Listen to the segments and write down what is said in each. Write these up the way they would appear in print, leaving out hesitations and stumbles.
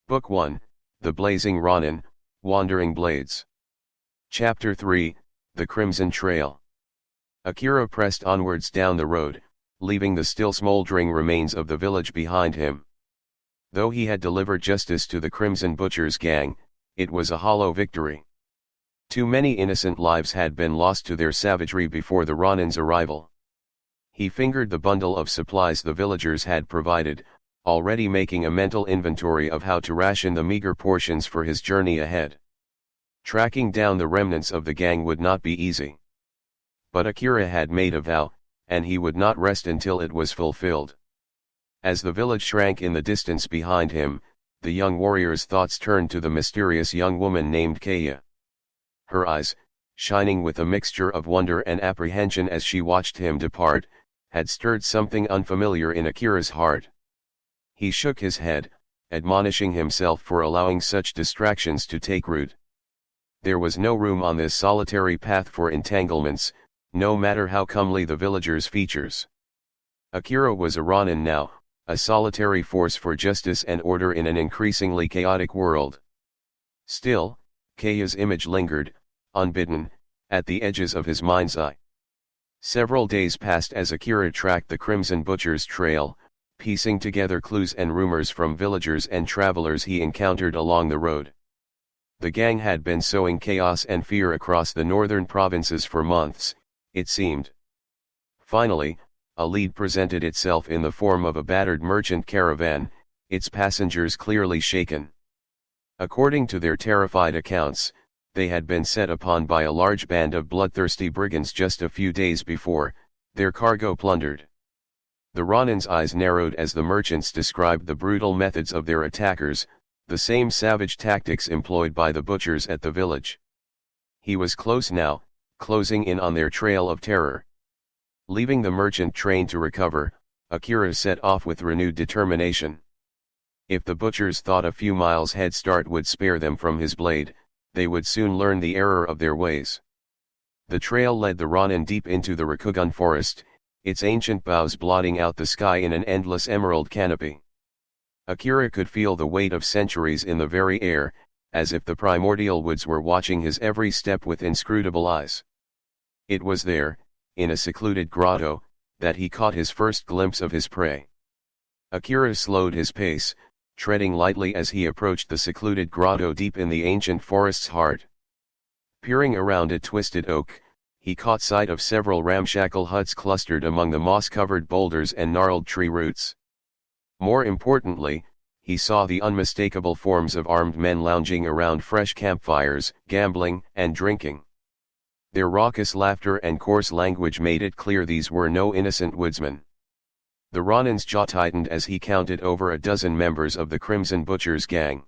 Book 1, The Blazing Ronin, Wandering Blades. Chapter 3, The Crimson Trail. Akira pressed onwards down the road, leaving the still smoldering remains of the village behind him. Though he had delivered justice to the Crimson Butcher's gang, it was a hollow victory. Too many innocent lives had been lost to their savagery before the Ronin's arrival. He fingered the bundle of supplies the villagers had provided, already making a mental inventory of how to ration the meager portions for his journey ahead. Tracking down the remnants of the gang would not be easy. But Akira had made a vow, and he would not rest until it was fulfilled. As the village shrank in the distance behind him, the young warrior's thoughts turned to the mysterious young woman named Kaya. Her eyes, shining with a mixture of wonder and apprehension as she watched him depart, had stirred something unfamiliar in Akira's heart. He shook his head, admonishing himself for allowing such distractions to take root. There was no room on this solitary path for entanglements, no matter how comely the villagers' features. Akira was a Ronin now, a solitary force for justice and order in an increasingly chaotic world. Still, Kaya's image lingered, unbidden, at the edges of his mind's eye. Several days passed as Akira tracked the Crimson Butcher's trail, piecing together clues and rumors from villagers and travelers he encountered along the road. The gang had been sowing chaos and fear across the northern provinces for months, it seemed. Finally, a lead presented itself in the form of a battered merchant caravan, its passengers clearly shaken. According to their terrified accounts, they had been set upon by a large band of bloodthirsty brigands just a few days before, their cargo plundered. The Ronin's eyes narrowed as the merchants described the brutal methods of their attackers, the same savage tactics employed by the butchers at the village. He was close now, closing in on their trail of terror. Leaving the merchant train to recover, Akira set off with renewed determination. If the butchers thought a few miles' head start would spare them from his blade, they would soon learn the error of their ways. The trail led the Ronin deep into the Rakugan forest, its ancient boughs blotting out the sky in an endless emerald canopy. Akira could feel the weight of centuries in the very air, as if the primordial woods were watching his every step with inscrutable eyes. It was there, in a secluded grotto, that he caught his first glimpse of his prey. Akira slowed his pace, treading lightly as he approached the secluded grotto deep in the ancient forest's heart. Peering around a twisted oak, he caught sight of several ramshackle huts clustered among the moss-covered boulders and gnarled tree roots. More importantly, he saw the unmistakable forms of armed men lounging around fresh campfires, gambling and drinking. Their raucous laughter and coarse language made it clear these were no innocent woodsmen. The Ronin's jaw tightened as he counted over a dozen members of the Crimson Butcher's gang.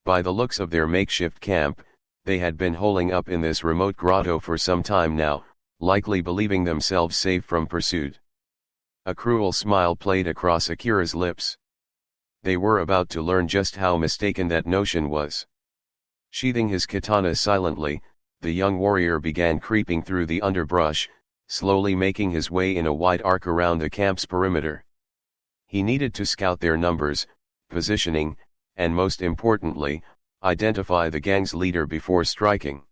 By the looks of their makeshift camp, they had been holing up in this remote grotto for some time now, likely believing themselves safe from pursuit. A cruel smile played across Akira's lips. They were about to learn just how mistaken that notion was. Sheathing his katana silently, the young warrior began creeping through the underbrush, slowly making his way in a wide arc around the camp's perimeter. He needed to scout their numbers, positioning, and most importantly, identify the gang's leader before striking.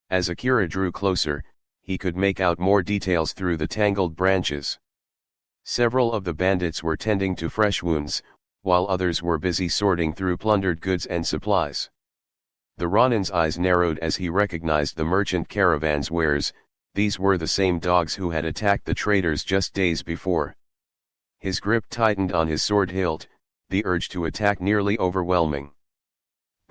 As Akira drew closer, he could make out more details through the tangled branches. Several of the bandits were tending to fresh wounds, while others were busy sorting through plundered goods and supplies. The Ronin's eyes narrowed as he recognized the merchant caravan's wares. These were the same dogs who had attacked the traders just days before. His grip tightened on his sword hilt, the urge to attack nearly overwhelming.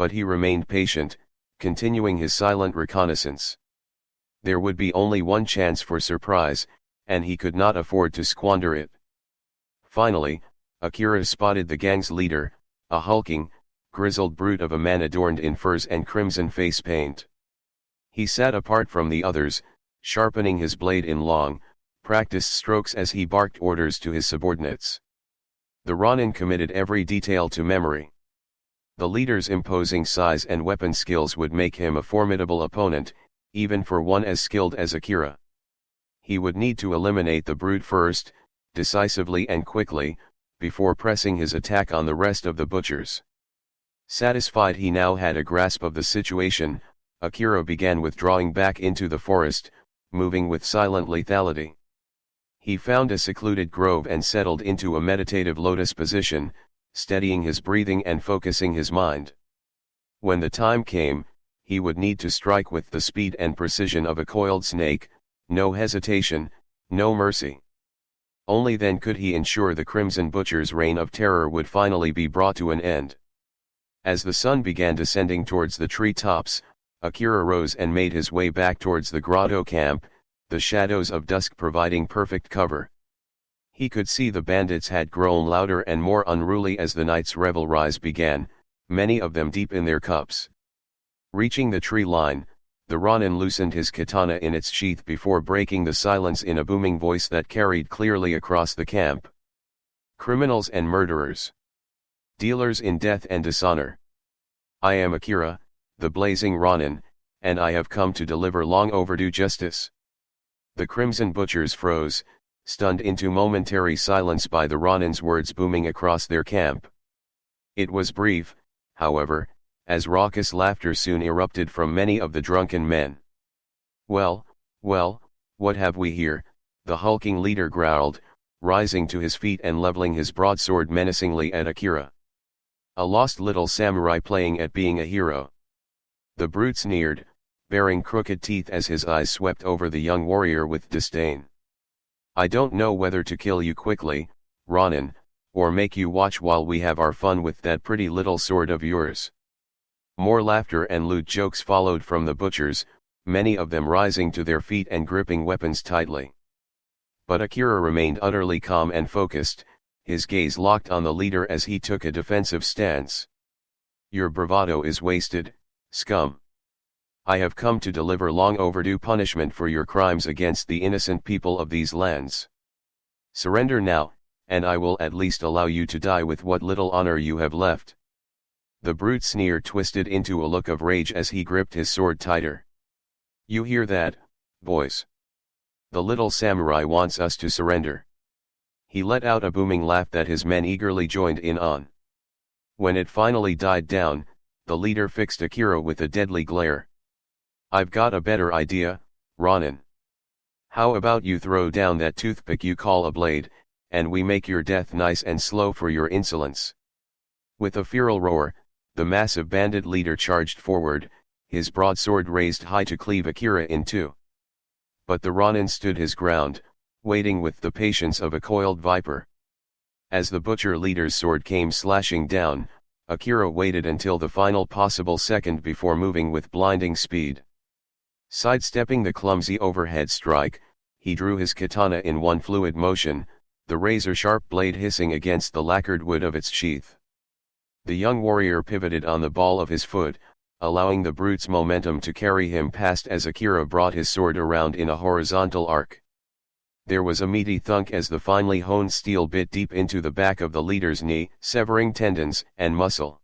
But he remained patient, continuing his silent reconnaissance. There would be only one chance for surprise, and he could not afford to squander it. Finally, Akira spotted the gang's leader, a hulking, grizzled brute of a man adorned in furs and crimson face paint. He sat apart from the others, sharpening his blade in long, practiced strokes as he barked orders to his subordinates. The Ronin committed every detail to memory. The leader's imposing size and weapon skills would make him a formidable opponent, even for one as skilled as Akira. He would need to eliminate the brute first, decisively and quickly, before pressing his attack on the rest of the butchers. Satisfied he now had a grasp of the situation, Akira began withdrawing back into the forest, moving with silent lethality. He found a secluded grove and settled into a meditative lotus position, steadying his breathing and focusing his mind. When the time came, he would need to strike with the speed and precision of a coiled snake, no hesitation, no mercy. Only then could he ensure the Crimson Butcher's reign of terror would finally be brought to an end. As the sun began descending towards the treetops, Akira rose and made his way back towards the grotto camp, the shadows of dusk providing perfect cover. He could see the bandits had grown louder and more unruly as the night's revelries began, many of them deep in their cups. Reaching the tree line, the Ronin loosened his katana in its sheath before breaking the silence in a booming voice that carried clearly across the camp. Criminals and murderers. Dealers in death and dishonor. I am Akira, the Blazing Ronin, and I have come to deliver long overdue justice. The Crimson Butchers froze, stunned into momentary silence by the Ronin's words booming across their camp. It was brief, however, as raucous laughter soon erupted from many of the drunken men. Well, what have we here? The hulking leader growled, rising to his feet and leveling his broadsword menacingly at Akira. A lost little samurai playing at being a hero. The brute sneered, baring crooked teeth as his eyes swept over the young warrior with disdain. I don't know whether to kill you quickly, Ronin, or make you watch while we have our fun with that pretty little sword of yours. More laughter and lewd jokes followed from the butchers, many of them rising to their feet and gripping weapons tightly. But Akira remained utterly calm and focused, his gaze locked on the leader as he took a defensive stance. Your bravado is wasted, scum. I have come to deliver long overdue punishment for your crimes against the innocent people of these lands. Surrender now, and I will at least allow you to die with what little honor you have left. The brute's sneer twisted into a look of rage as he gripped his sword tighter. You hear that, boys? The little samurai wants us to surrender. He let out a booming laugh that his men eagerly joined in on. When it finally died down, the leader fixed Akira with a deadly glare. I've got a better idea, Ronin. How about you throw down that toothpick you call a blade, and we make your death nice and slow for your insolence. With a feral roar, the massive bandit leader charged forward, his broadsword raised high to cleave Akira in two. But the Ronin stood his ground, waiting with the patience of a coiled viper. As the butcher leader's sword came slashing down, Akira waited until the final possible second before moving with blinding speed. Sidestepping the clumsy overhead strike, he drew his katana in one fluid motion, the razor-sharp blade hissing against the lacquered wood of its sheath. The young warrior pivoted on the ball of his foot, allowing the brute's momentum to carry him past as Akira brought his sword around in a horizontal arc. There was a meaty thunk as the finely honed steel bit deep into the back of the leader's knee, severing tendons and muscle.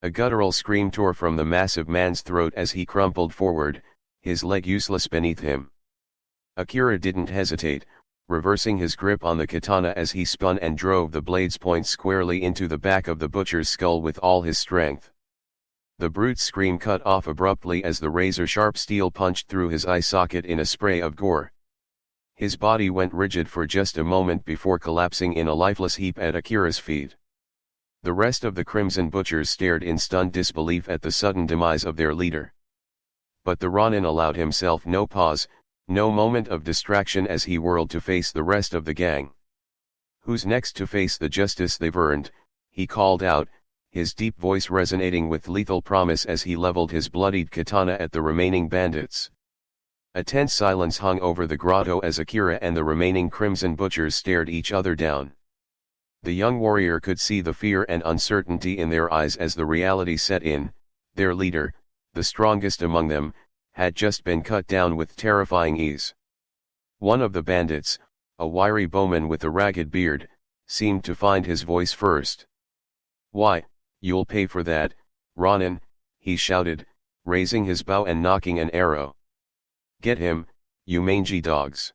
A guttural scream tore from the massive man's throat as he crumpled forward, his leg useless beneath him. Akira didn't hesitate, reversing his grip on the katana as he spun and drove the blade's point squarely into the back of the butcher's skull with all his strength. The brute's scream cut off abruptly as the razor-sharp steel punched through his eye socket in a spray of gore. His body went rigid for just a moment before collapsing in a lifeless heap at Akira's feet. The rest of the Crimson Butchers stared in stunned disbelief at the sudden demise of their leader. But the Ronin allowed himself no pause, no moment of distraction as he whirled to face the rest of the gang. Who's next to face the justice they've earned? He called out, his deep voice resonating with lethal promise as he leveled his bloodied katana at the remaining bandits. A tense silence hung over the grotto as Akira and the remaining Crimson Butchers stared each other down. The young warrior could see the fear and uncertainty in their eyes as the reality set in. Their leader, the strongest among them, had just been cut down with terrifying ease. One of the bandits, a wiry bowman with a ragged beard, seemed to find his voice first. "Why, you'll pay for that, Ronin," he shouted, raising his bow and knocking an arrow. "Get him, you mangy dogs."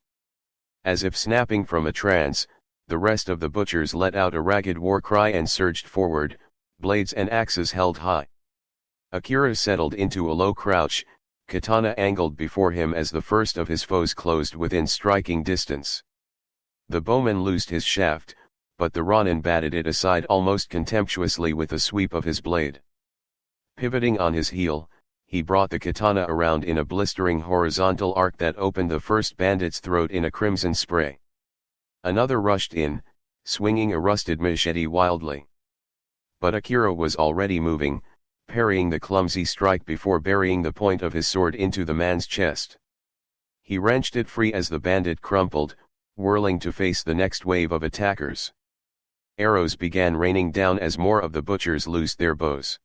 As if snapping from a trance, the rest of the butchers let out a ragged war cry and surged forward, blades and axes held high. Akira settled into a low crouch, katana angled before him as the first of his foes closed within striking distance. The bowman loosed his shaft, but the Ronin batted it aside almost contemptuously with a sweep of his blade. Pivoting on his heel, he brought the katana around in a blistering horizontal arc that opened the first bandit's throat in a crimson spray. Another rushed in, swinging a rusted machete wildly. But Akira was already moving, parrying the clumsy strike before burying the point of his sword into the man's chest. He wrenched it free as the bandit crumpled, whirling to face the next wave of attackers. Arrows began raining down as more of the butchers loosed their bows.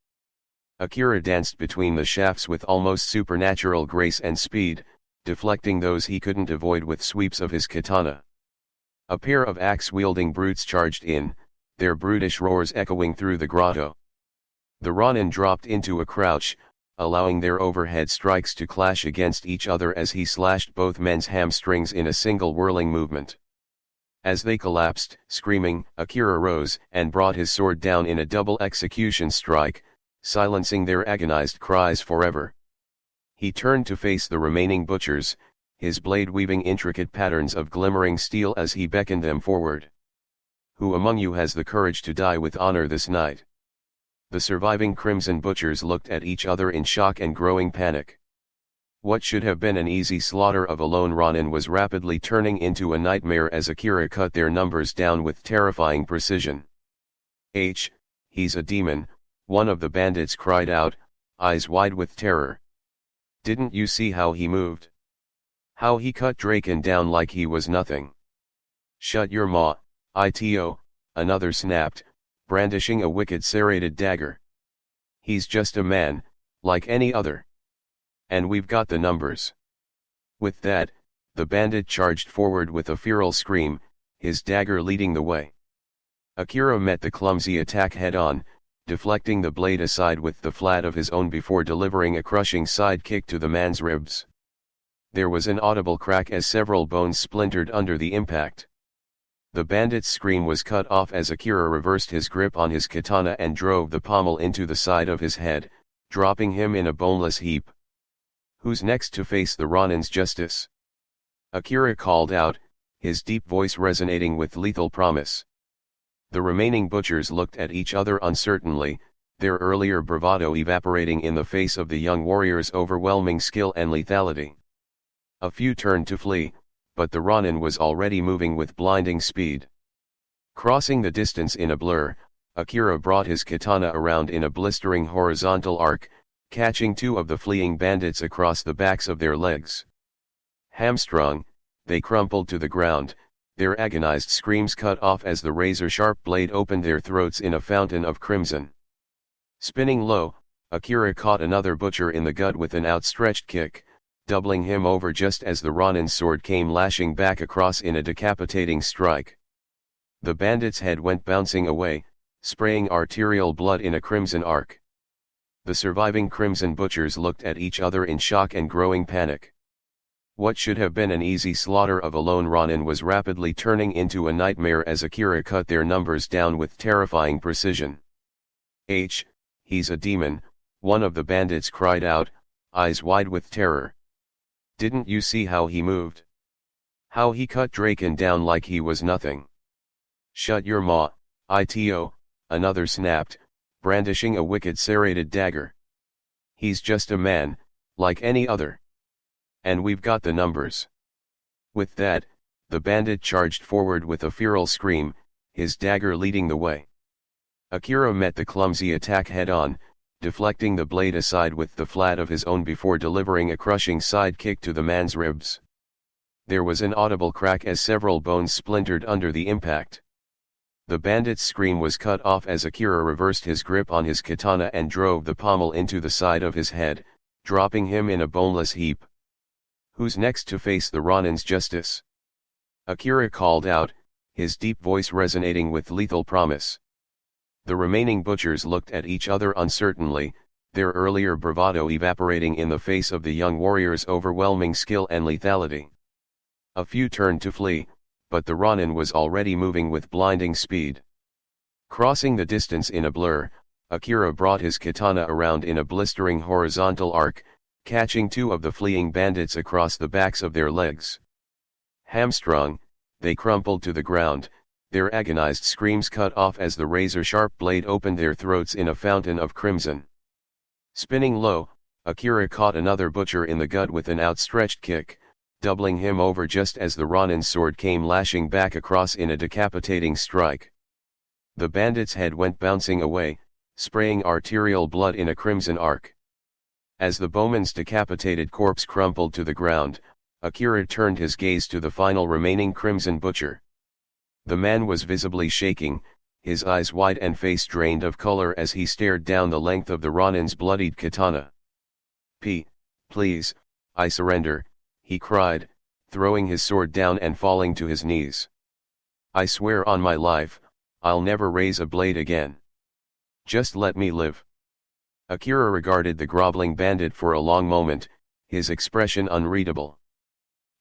Akira danced between the shafts with almost supernatural grace and speed, deflecting those he couldn't avoid with sweeps of his katana. A pair of axe-wielding brutes charged in, their brutish roars echoing through the grotto. The Ronin dropped into a crouch, allowing their overhead strikes to clash against each other as he slashed both men's hamstrings in a single whirling movement. As they collapsed, screaming, Akira rose and brought his sword down in a double execution strike, silencing their agonized cries forever. He turned to face the remaining butchers, his blade weaving intricate patterns of glimmering steel as he beckoned them forward. "Who among you has the courage to die with honor this night?" The surviving crimson butchers looked at each other in shock and growing panic. What should have been an easy slaughter of a lone Ronin was rapidly turning into a nightmare as Akira cut their numbers down with terrifying precision. He's a demon," one of the bandits cried out, eyes wide with terror. "Didn't you see how he moved? How he cut Draken down like he was nothing?" "Shut your maw, Ito," another snapped, brandishing a wicked serrated dagger. "He's just a man, like any other. And we've got the numbers." With that, the bandit charged forward with a feral scream, his dagger leading the way. Akira met the clumsy attack head-on, deflecting the blade aside with the flat of his own before delivering a crushing side kick to the man's ribs. There was an audible crack as several bones splintered under the impact. The bandit's scream was cut off as Akira reversed his grip on his katana and drove the pommel into the side of his head, dropping him in a boneless heap. "Who's next to face the Ronin's justice?" Akira called out, his deep voice resonating with lethal promise. The remaining butchers looked at each other uncertainly, their earlier bravado evaporating in the face of the young warrior's overwhelming skill and lethality. A few turned to flee, but the Ronin was already moving with blinding speed. Crossing the distance in a blur, Akira brought his katana around in a blistering horizontal arc, catching two of the fleeing bandits across the backs of their legs. Hamstrung, they crumpled to the ground, their agonized screams cut off as the razor-sharp blade opened their throats in a fountain of crimson. Spinning low, Akira caught another butcher in the gut with an outstretched kick, doubling him over just as the Ronin's sword came lashing back across in a decapitating strike. The bandit's head went bouncing away, spraying arterial blood in a crimson arc. The surviving crimson butchers looked at each other in shock and growing panic. What should have been an easy slaughter of a lone Ronin was rapidly turning into a nightmare as Akira cut their numbers down with terrifying precision. "He's a demon," one of the bandits cried out, eyes wide with terror. "Didn't you see how he moved? How he cut Draken down like he was nothing?" "Shut your maw, Ito," another snapped, brandishing a wicked serrated dagger. "He's just a man, like any other. And we've got the numbers." With that, the bandit charged forward with a feral scream, his dagger leading the way. Akira met the clumsy attack head-on, deflecting the blade aside with the flat of his own before delivering a crushing side kick to the man's ribs. There was an audible crack as several bones splintered under the impact. The bandit's scream was cut off as Akira reversed his grip on his katana and drove the pommel into the side of his head, dropping him in a boneless heap. "Who's next to face the Ronin's justice?" Akira called out, his deep voice resonating with lethal promise. The remaining butchers looked at each other uncertainly, their earlier bravado evaporating in the face of the young warrior's overwhelming skill and lethality. A few turned to flee, but the Ronin was already moving with blinding speed. Crossing the distance in a blur, Akira brought his katana around in a blistering horizontal arc, catching two of the fleeing bandits across the backs of their legs. Hamstrung, they crumpled to the ground, their agonized screams cut off as the razor-sharp blade opened their throats in a fountain of crimson. Spinning low, Akira caught another butcher in the gut with an outstretched kick, doubling him over just as the Ronin's sword came lashing back across in a decapitating strike. The bandit's head went bouncing away, spraying arterial blood in a crimson arc. As the bowman's decapitated corpse crumpled to the ground, Akira turned his gaze to the final remaining crimson butcher. The man was visibly shaking, his eyes wide and face drained of color as he stared down the length of the Ronin's bloodied katana. Please, I surrender," he cried, throwing his sword down and falling to his knees. "I swear on my life, I'll never raise a blade again. Just let me live." Akira regarded the groveling bandit for a long moment, his expression unreadable.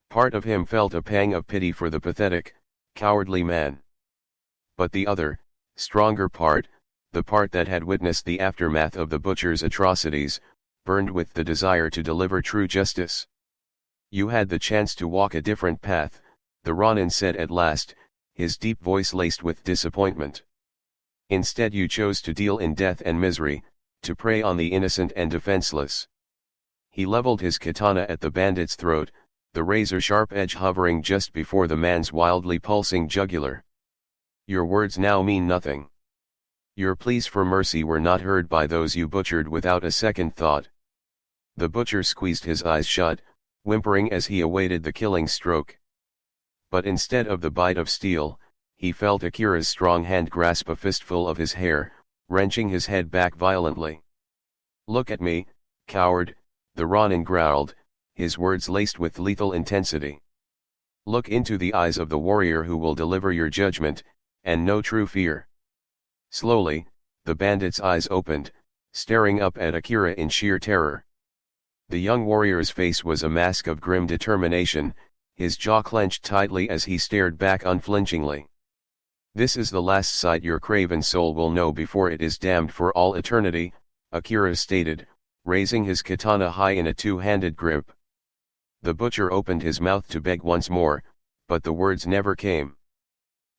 Part of him felt a pang of pity for the pathetic, cowardly man. But the other, stronger part, the part that had witnessed the aftermath of the butcher's atrocities, burned with the desire to deliver true justice. "You had the chance to walk a different path," the Ronin said at last, his deep voice laced with disappointment. "Instead you chose to deal in death and misery, to prey on the innocent and defenseless." He leveled his katana at the bandit's throat, the razor-sharp edge hovering just before the man's wildly pulsing jugular. "Your words now mean nothing. Your pleas for mercy were not heard by those you butchered without a second thought." The butcher squeezed his eyes shut, whimpering as he awaited the killing stroke. But instead of the bite of steel, he felt Akira's strong hand grasp a fistful of his hair, wrenching his head back violently. "Look at me, coward," the Ronin growled, his words laced with lethal intensity. "Look into the eyes of the warrior who will deliver your judgment, and know true fear." Slowly, the bandit's eyes opened, staring up at Akira in sheer terror. The young warrior's face was a mask of grim determination, his jaw clenched tightly as he stared back unflinchingly. "This is the last sight your craven soul will know before it is damned for all eternity," Akira stated, raising his katana high in a two-handed grip. The butcher opened his mouth to beg once more, but the words never came.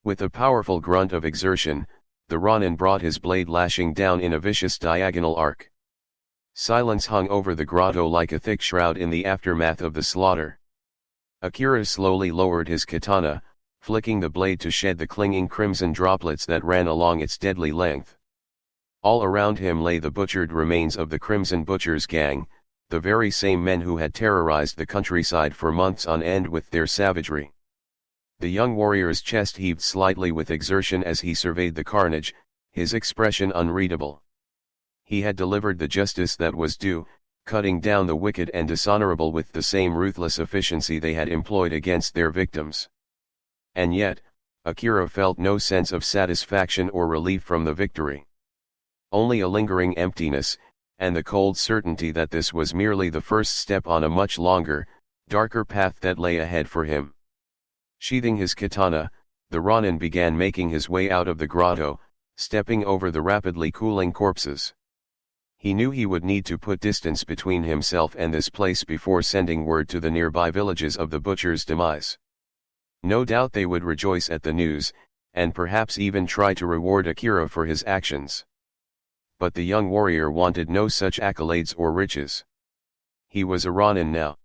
With a powerful grunt of exertion, the Ronin brought his blade lashing down in a vicious diagonal arc. Silence hung over the grotto like a thick shroud in the aftermath of the slaughter. Akira slowly lowered his katana, flicking the blade to shed the clinging crimson droplets that ran along its deadly length. All around him lay the butchered remains of the Crimson Butchers gang, the very same men who had terrorized the countryside for months on end with their savagery. The young warrior's chest heaved slightly with exertion as he surveyed the carnage, his expression unreadable. He had delivered the justice that was due, cutting down the wicked and dishonorable with the same ruthless efficiency they had employed against their victims. And yet, Akira felt no sense of satisfaction or relief from the victory. Only a lingering emptiness, and the cold certainty that this was merely the first step on a much longer, darker path that lay ahead for him. Sheathing his katana, the Ronin began making his way out of the grotto, stepping over the rapidly cooling corpses. He knew he would need to put distance between himself and this place before sending word to the nearby villages of the butcher's demise. No doubt they would rejoice at the news, and perhaps even try to reward Akira for his actions. But the young warrior wanted no such accolades or riches. He was a Ronin now.